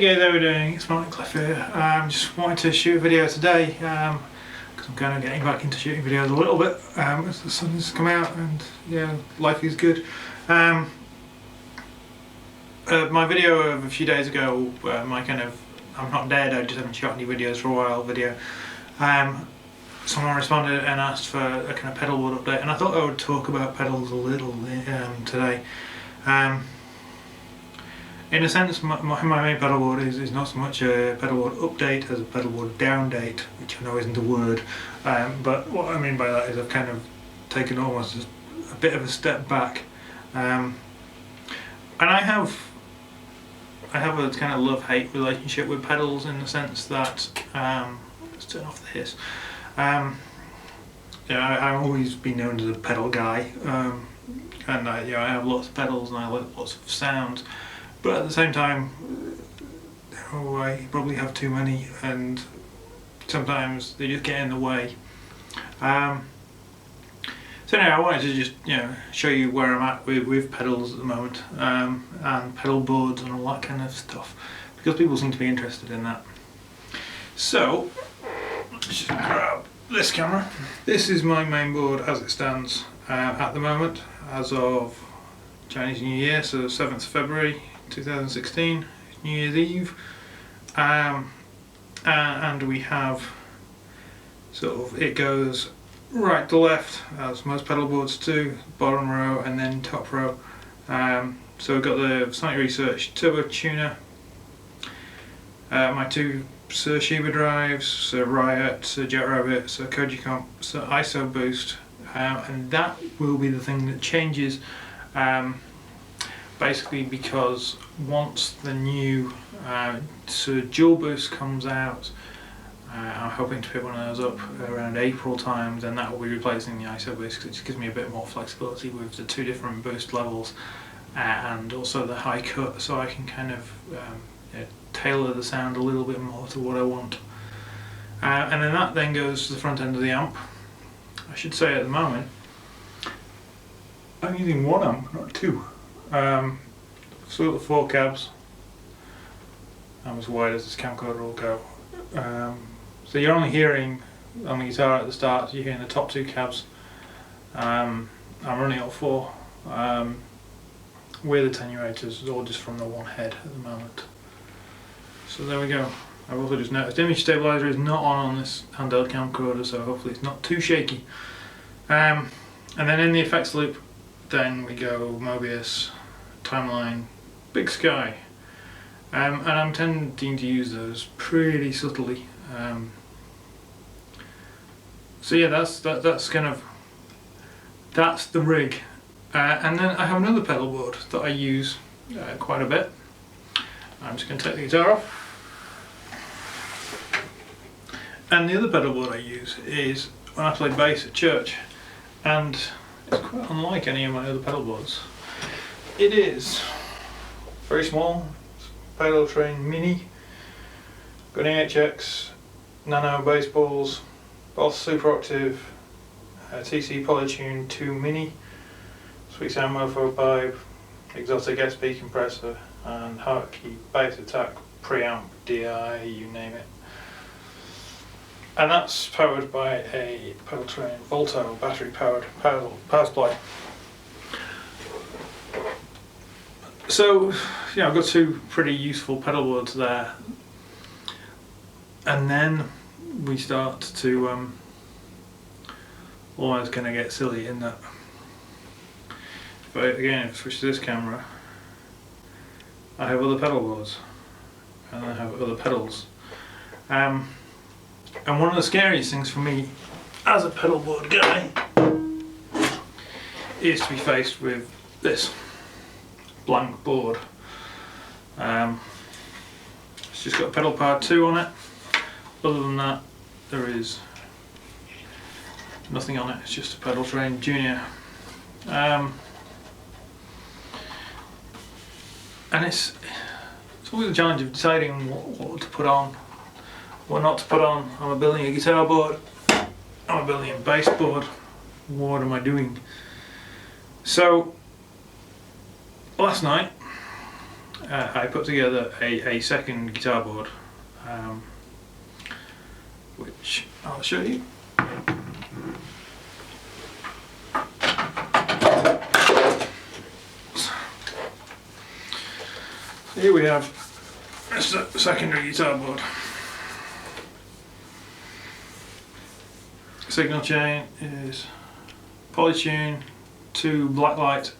guys, how are we doing? It's Cliffe here. Just wanted to shoot a video today because I'm kind of getting back into shooting videos a little bit as the sun's come out and yeah, life is good. My video of a few days ago, my kind of I'm not dead, I just haven't shot any videos for a while video. Someone responded and asked for a kind of pedalboard update, and I thought I would talk about pedals a little today. In a sense, my main pedalboard is not so much a pedalboard update as a pedalboard down date, which I know isn't a word, but what I mean by that is I've kind of taken almost a bit of a step back, and I have a kind of love-hate relationship with pedals in the sense that let's turn off the hiss. I've always been known as a pedal guy, and I have lots of pedals and I like lots of sounds. But at the same time, I probably have too many, and sometimes they just get in the way. So anyway, I wanted to just show you where I'm at with pedals at the moment, and pedal boards and all that kind of stuff, because people seem to be interested in that. So let's just grab this camera. This is my main board as it stands at the moment, as of Chinese New Year, so 7th of February 2016, New Year's Eve, and we have sort of, it goes right to left as most pedal boards do, bottom row and then top row. So we've got the Sonic Research Turbo Tuner, my two Sir Shiba drives, Sir Riot, Sir Jet Rabbit, Sir Koji Comp, Sir ISO Boost, and that will be the thing that changes. Basically because once the new Sir Dual Boost comes out, I'm hoping to pick one of those up around April time, then that will be replacing the ISO Boost, because it just gives me a bit more flexibility with the two different boost levels and also the high cut, so I can kind of tailor the sound a little bit more to what I want. And then that then goes to the front end of the amp. I should say at the moment I'm using one amp, not two. So the 4 cabs, I'm as wide as this camcorder will go. So you're only hearing on the guitar at the start, you're hearing the top 2 cabs. I'm running out 4 with attenuators, all just from the one head at the moment. So there we go. I've also just noticed image stabilizer is not on this handheld camcorder, so hopefully it's not too shaky. And then in the effects loop, then we go Mobius, Timeline, Big Sky, and I'm tending to use those pretty subtly. So yeah, that's the rig, and then I have another pedal board that I use quite a bit. I'm just going to take the guitar off, and the other pedal board I use is when I play bass at church, and it's quite unlike any of my other pedal boards. It is very small, it's Pedal Train Mini, got an HX Nano bass balls, both Super Octave, TC Polytune 2 Mini, Sweet Sound Mofo pipe, Exotic SP compressor, and Hartke bass attack preamp, DI, you name it. And that's powered by a Pedal Train Volto battery powered power supply. So I've got 2 pretty useful pedal boards there, and then we start to almost kind of get silly in that. But again, if I switch to this camera, I have other pedal boards and I have other pedals. And one of the scariest things for me as a pedal board guy is to be faced with this blank board. It's just got pedal power 2 on it. Other than that, there is nothing on it. It's just a Pedal Train Junior. And it's always a challenge of deciding what to put on, what not to put on. I'm building a guitar board, I'm building a bass board. What am I doing? So last night I put together a second guitar board, which I'll show you. Here we have a secondary guitar board. Signal chain is Polytune, 2 Blacklight,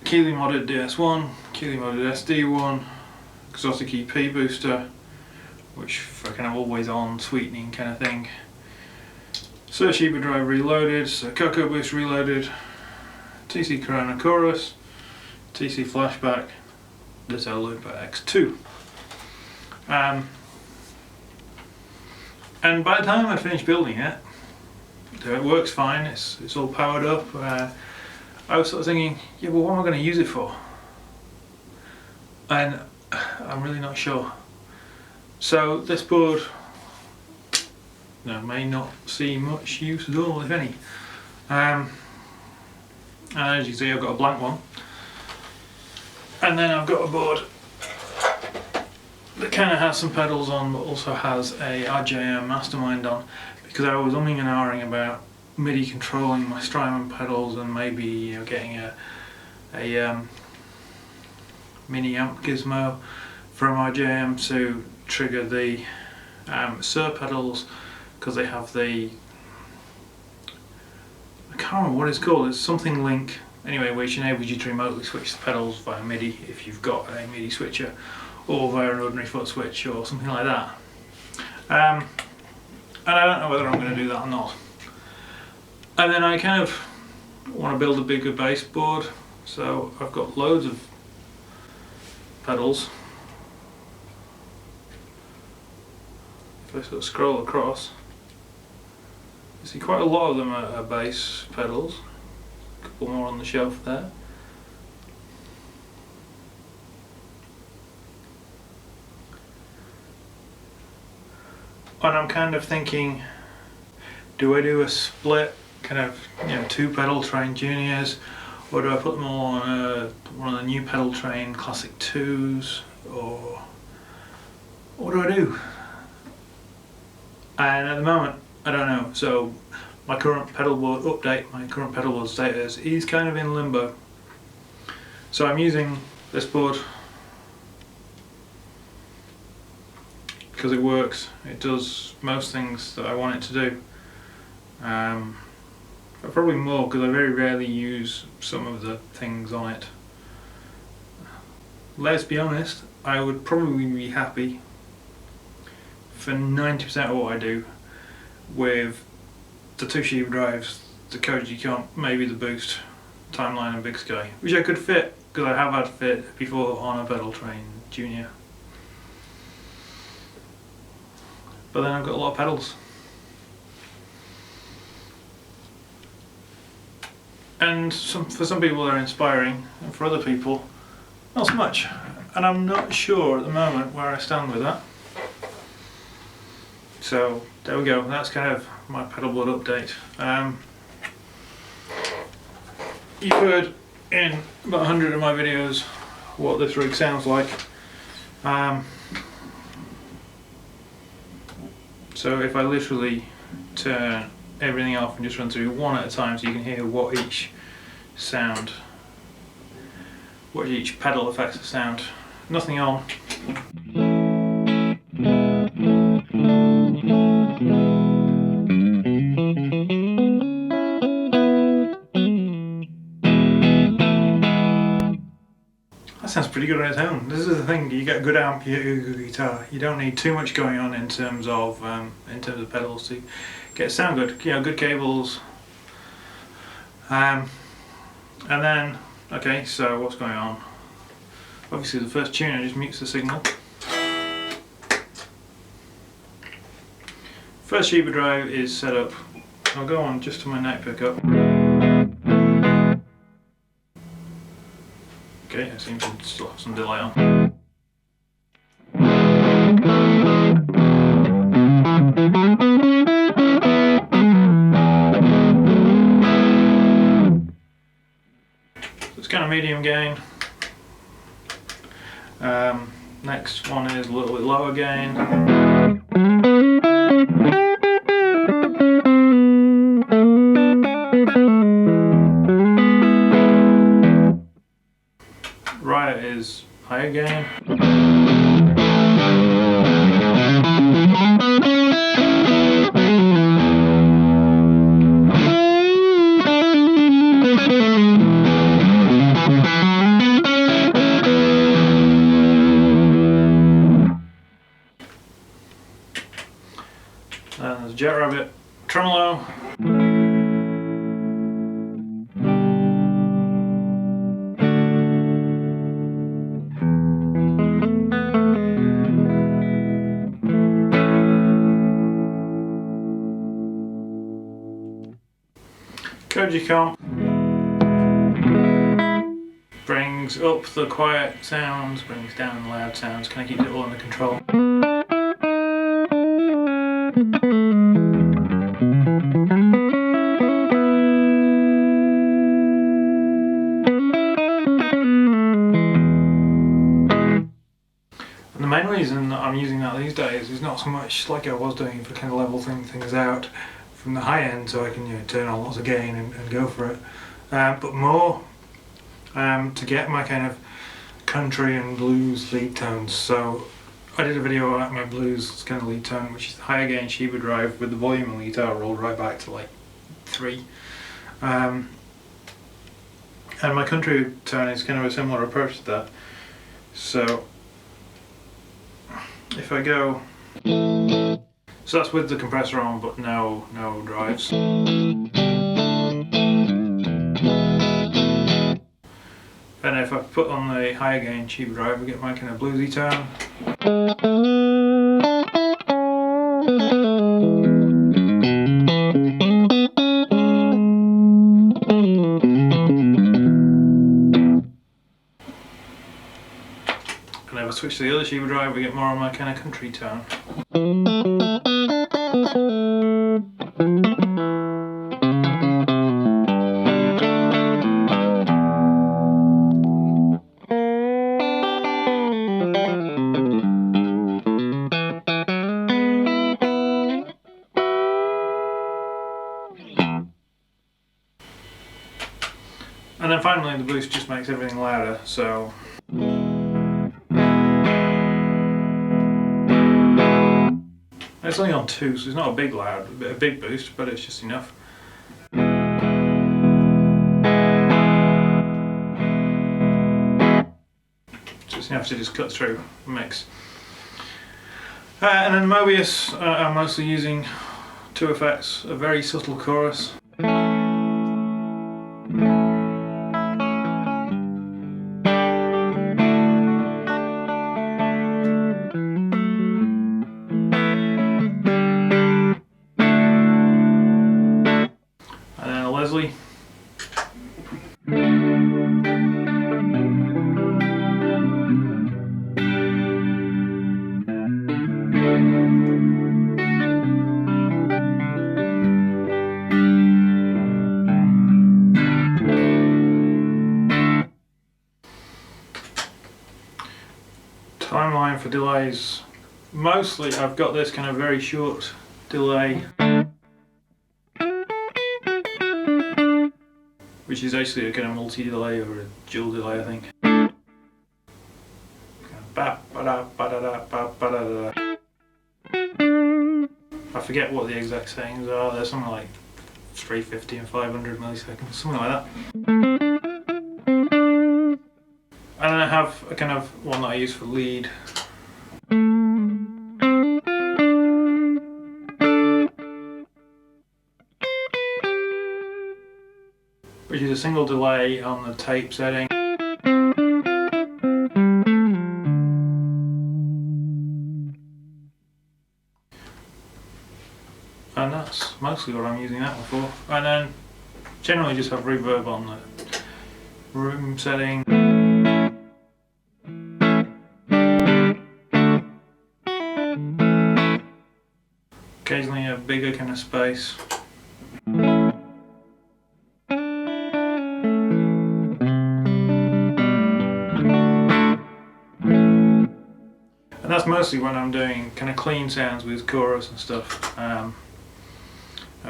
Keeley modded DS1, Keeley modded SD1, exotic EP booster, which for kind of always on sweetening kind of thing. Search hyperdrive reloaded, so Cocoa Boost reloaded, TC Corona Chorus, TC Flashback, Ditto Looper X2. And by the time I finished building it, it works fine, it's all powered up. I was sort of thinking, yeah, well, what am I going to use it for? And I'm really not sure. So this board, may not see much use at all, if any. And as you can see, I've got a blank one. And then I've got a board that kind of has some pedals on, but also has a RJM Mastermind on, because I was umming and ahhing about MIDI controlling my Strymon pedals and maybe getting a mini amp gizmo from RJM to trigger the Sir pedals, because they have the, I can't remember what it's called, it's something link. Anyway, which enables you to remotely switch the pedals via MIDI if you've got a MIDI switcher, or via an ordinary foot switch or something like that. And I don't know whether I'm going to do that or not. And then I kind of want to build a bigger bass board, so I've got loads of pedals. If I sort of scroll across, you see quite a lot of them are bass pedals. A couple more on the shelf there. And I'm kind of thinking, do I do a split, kind of 2 pedal train juniors, or do I put them all on one of the new pedal train classic 2s, or what do I do? And at the moment, I don't know. So my current pedalboard update, my current pedalboard status is kind of in limbo. So I'm using this board because it works. It does most things that I want it to do. But probably more because I very rarely use some of the things on it. Let's be honest, I would probably be happy for 90% of what I do with the 2 sheave drives, the Koji Comp, maybe the Boost, Timeline and Big Sky, which I could fit because I have had fit before on a pedal train junior. But then I've got a lot of pedals. And for some people they're inspiring, and for other people, not so much. And I'm not sure at the moment where I stand with that. So there we go, that's kind of my pedalboard update. You've heard in about 100 of my videos what this rig sounds like. So if I literally turn everything off and just run through one at a time so you can hear what each sound, what each pedal affects the sound. Nothing on. That sounds pretty good on its own. This is the thing, you get a good amp, you get a good guitar. You don't need too much going on in terms of pedals to get it sound good. Good cables. And then, okay, so what's going on? Obviously the first tuner just mutes the signal. First sheave drive is set up. I'll go on just to my neck pickup. Okay, I seem to still have some delay on. So it's kind of medium gain. Next one is a little bit lower gain. Right is higher gain. Then there's Jet Rabbit tremolo. Koji comp brings up the quiet sounds, brings down the loud sounds, kind of keeps it all under control. And the main reason that I'm using that these days is not so much like I was doing for kind of level things out from the high end, so I can turn on lots of gain and go for it, but more to get my kind of country and blues lead tones. So I did a video about my blues kind of lead tone, which is the higher gain Sheba drive with the volume on the guitar rolled right back to like 3. And my country tone is kind of a similar approach to that. So if I go, so that's with the compressor on but no drives. And if I put on the higher gain Sheba drive, I get my kind of bluesy tone. And if I switch to the other Sheba drive, we get more on my kind of country tone. And then finally the boost just makes everything louder, so it's only on 2, so it's not a big boost, but it's just enough. Just enough to just cut through the mix. And then Mobius, I'm mostly using 2 effects, a very subtle chorus. Leslie. Timeline for delays. Mostly I've got this kind of very short delay, which is actually a kind of multi-delay or a dual delay, I think. I forget what the exact settings are. There's something like 350 and 500 milliseconds, something like that. And then I have a kind of one that I use for lead. Which is a single delay on the tape setting. And that's mostly what I'm using that one for. And then generally just have reverb on the room setting. Occasionally a bigger kind of space. mostly when I'm doing kind of clean sounds with chorus and stuff, and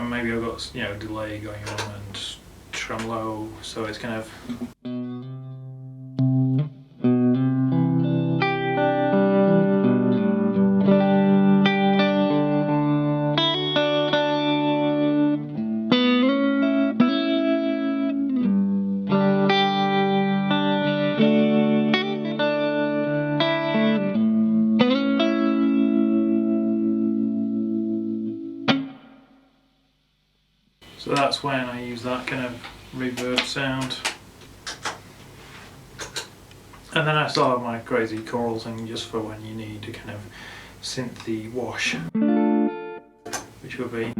maybe I've got, you know, delay going on and tremolo, so it's kind of. So that's when I use that kind of reverb sound. And then I still have my crazy choral thing just for when you need to kind of synthy wash, which will be.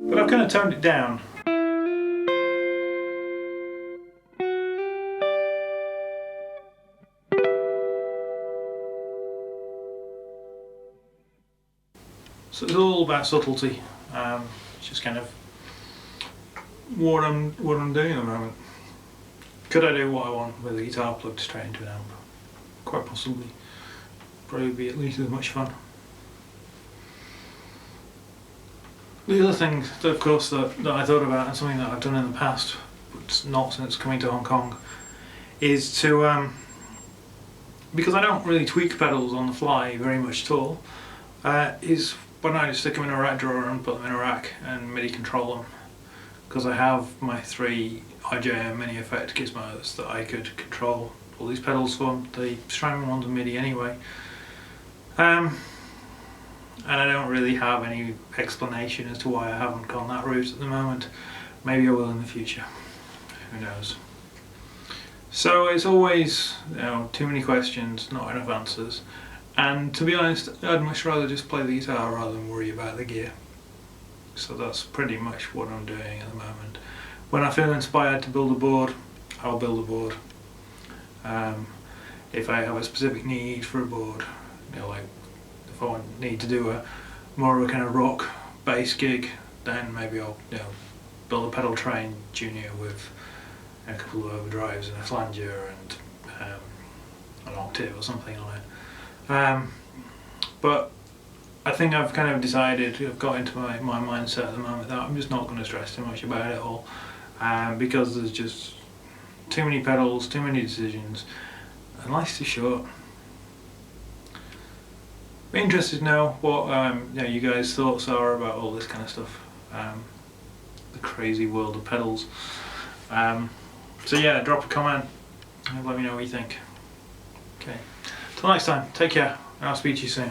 But I've kind of toned it down. So it's all about subtlety. It's just kind of what I'm doing at the moment. Could I do what I want with a guitar plugged straight into an amp? Quite possibly. Probably be at least as much fun. The other thing, of course, that I thought about, and something that I've done in the past, but not since coming to Hong Kong, is to, because I don't really tweak pedals on the fly very much at all, is when I just stick them in a rack drawer and put them in a rack and MIDI control them. Because I have my 3 IJM mini effect gizmos that I could control all these pedals from. They string them onto MIDI anyway. And I don't really have any explanation as to why I haven't gone that route at the moment. Maybe I will in the future. Who knows? So it's always, you know, too many questions, not enough answers. And to be honest, I'd much rather just play the guitar rather than worry about the gear. So that's pretty much what I'm doing at the moment. When I feel inspired to build a board, I'll build a board. If I have a specific need for a board, you know, like if I need to do more of a kind of rock bass gig, then maybe I'll, you know, build a pedal train junior with a couple of overdrives and a flanger and an octave or something on it. But I think I've kind of decided, I've got into my mindset at the moment that I'm just not going to stress too much about it all, because there's just too many pedals, too many decisions, and life's too short. Be interested to know what you know, you guys' thoughts are about all this kind of stuff, the crazy world of pedals. So yeah, drop a comment and let me know what you think. Okay, till next time, take care, and I'll speak to you soon.